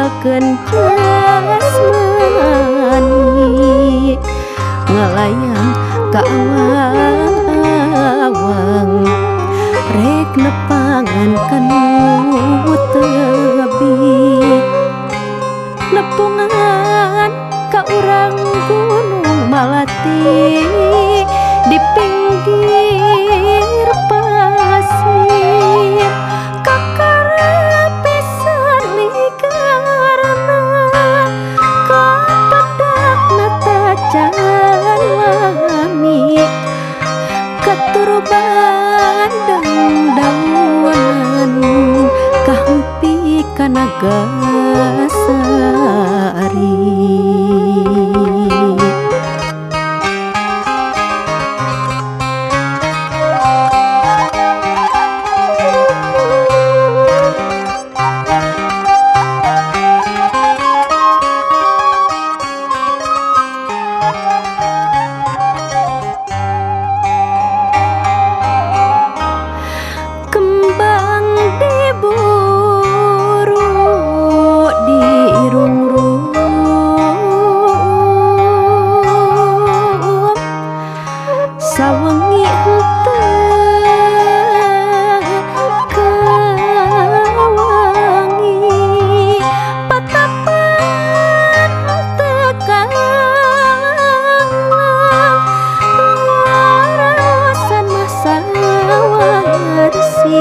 ninggalkeun jasmani ngalayang ka awang-awang rek nepangan kanu tebih nepungan ka urang gunung Malati di pinggir pasir kakarapisan ligarna kapadakna tacan lami katurban daunan kahempi kana gasari sawengi henteu kawangi patapan henteu kalang raosan masa warsi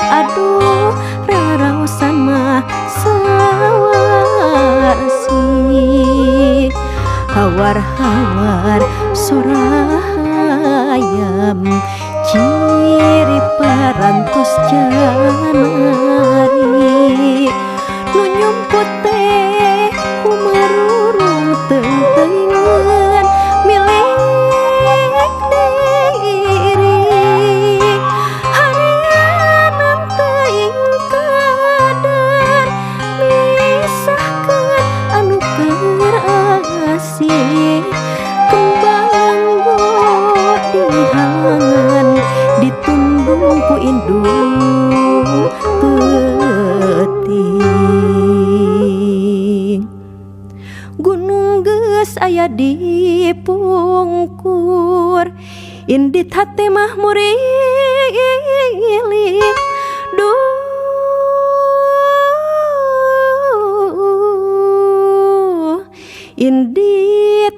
aduh raraosan mah sawarsi hawar-hawar sorayam ciri parantos janari nu nyumput teh kumarurung teuing-teuingan milik diri harian teuing kadar misahkeun anu asih kembang dihangan ditundung ku indung peting gunung geus aya di pungkur indit hate mah muriling duh indit